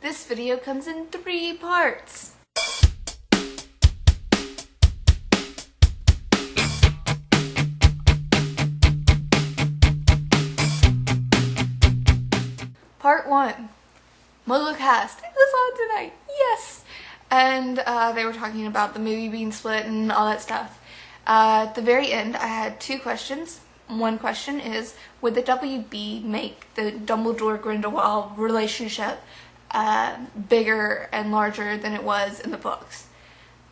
This video comes in 3 parts. Part 1. Mugglecast. It was on tonight. Yes! And they were talking about the movie being split and all that stuff. At the very end, I had 2 questions. One question is, would the WB make the Dumbledore-Grindelwald relationship bigger and larger than it was in the books?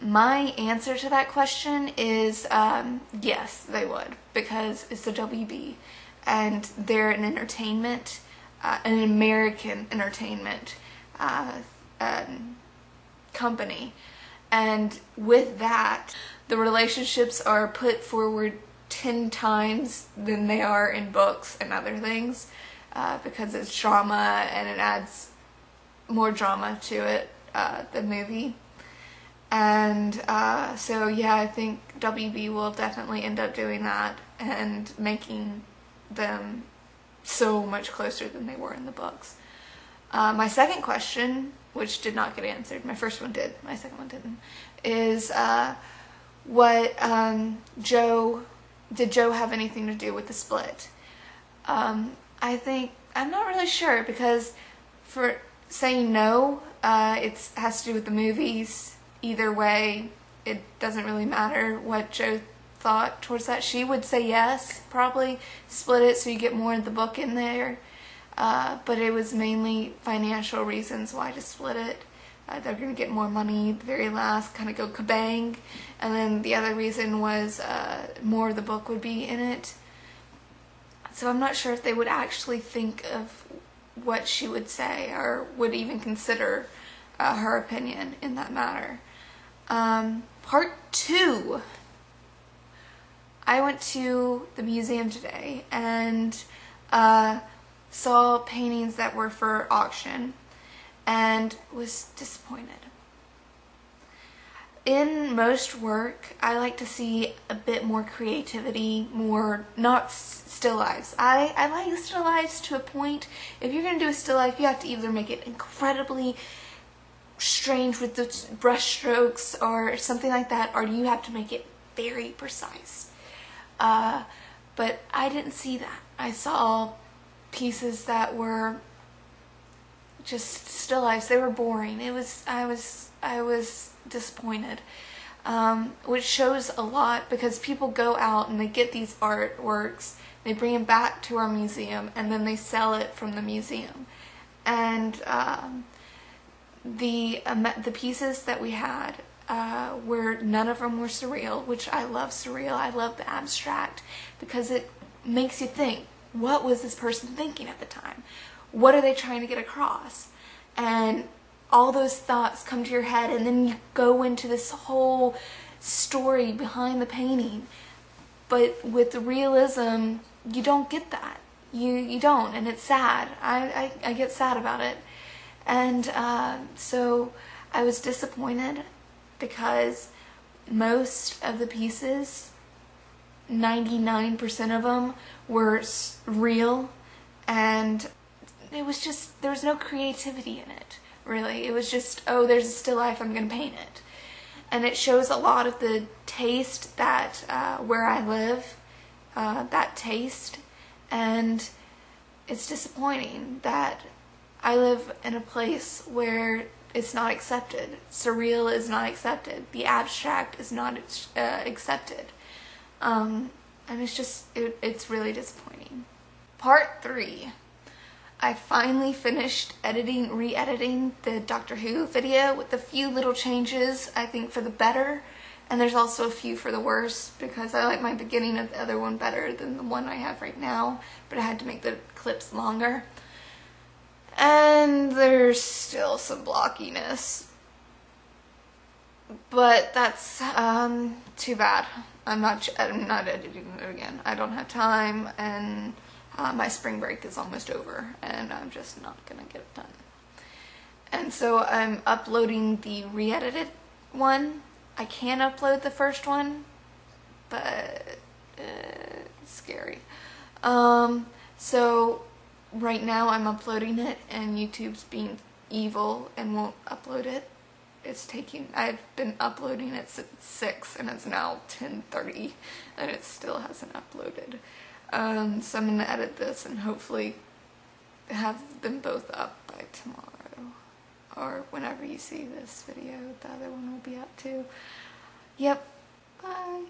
My answer to that question is yes, they would, because it's the WB, and they're an entertainment, an American entertainment company, and with that, the relationships are put forward 10 times than they are in books and other things, because it's drama and it adds more drama to it, the movie. And so yeah, I think WB will definitely end up doing that and making them so much closer than they were in the books. My second question, which did not get answered, my first one did, my second one didn't, is what did Joe have anything to do with the split? I think, I'm not really sure, because for saying no, it has to do with the movies. Either way, it doesn't really matter what Joe thought towards that. She would say yes, probably split it so you get more of the book in there, but it was mainly financial reasons why to split it. They're going to get more money at the very last, kind of go kabang. And then the other reason was more of the book would be in it. So I'm not sure if they would actually think of what she would say or would even consider her opinion in that matter. Part 2. I went to the museum today and saw paintings that were for auction, and was disappointed. In most work, I like to see a bit more creativity, more, not still lifes. I like still lifes to a point. If you're going to do a still life, you have to either make it incredibly strange with the brush strokes or something like that, or you have to make it very precise. But I didn't see that. I saw pieces that were just still lifes. They were boring. I was disappointed, which shows a lot, because people go out and they get these artworks, they bring them back to our museum, and then they sell it from the museum. And the pieces that we had were, none of them were surreal, which I love surreal. I love the abstract, because it makes you think, what was this person thinking at the time? What are they trying to get across? And all those thoughts come to your head, and then you go into this whole story behind the painting. But with the realism, you don't get that. You don't, and it's sad. I get sad about it. And so I was disappointed, because most of the pieces, 99% of them, were real, and it was just, there was no creativity in it, really. It was just, oh, there's a still life, I'm going to paint it. And it shows a lot of the taste that, where I live, that taste, and it's disappointing that I live in a place where it's not accepted. Surreal is not accepted. The abstract is not accepted. And it's just, it's really disappointing. Part 3. I finally finished re-editing the Doctor Who video with a few little changes, I think, for the better. And there's also a few for the worse, because I like my beginning of the other one better than the one I have right now. But I had to make the clips longer. And there's still some blockiness. But that's too bad. I'm not editing it again. I don't have time, and my spring break is almost over, and I'm just not gonna get it done. And so I'm uploading the re-edited one. I can upload the first one, but it's scary. So right now I'm uploading it, and YouTube's being evil and won't upload it. I've been uploading it since 6 and it's now 10:30 and it still hasn't uploaded. So I'm gonna edit this and hopefully have them both up by tomorrow. Or whenever you see this video, the other one will be up too. Yep, bye.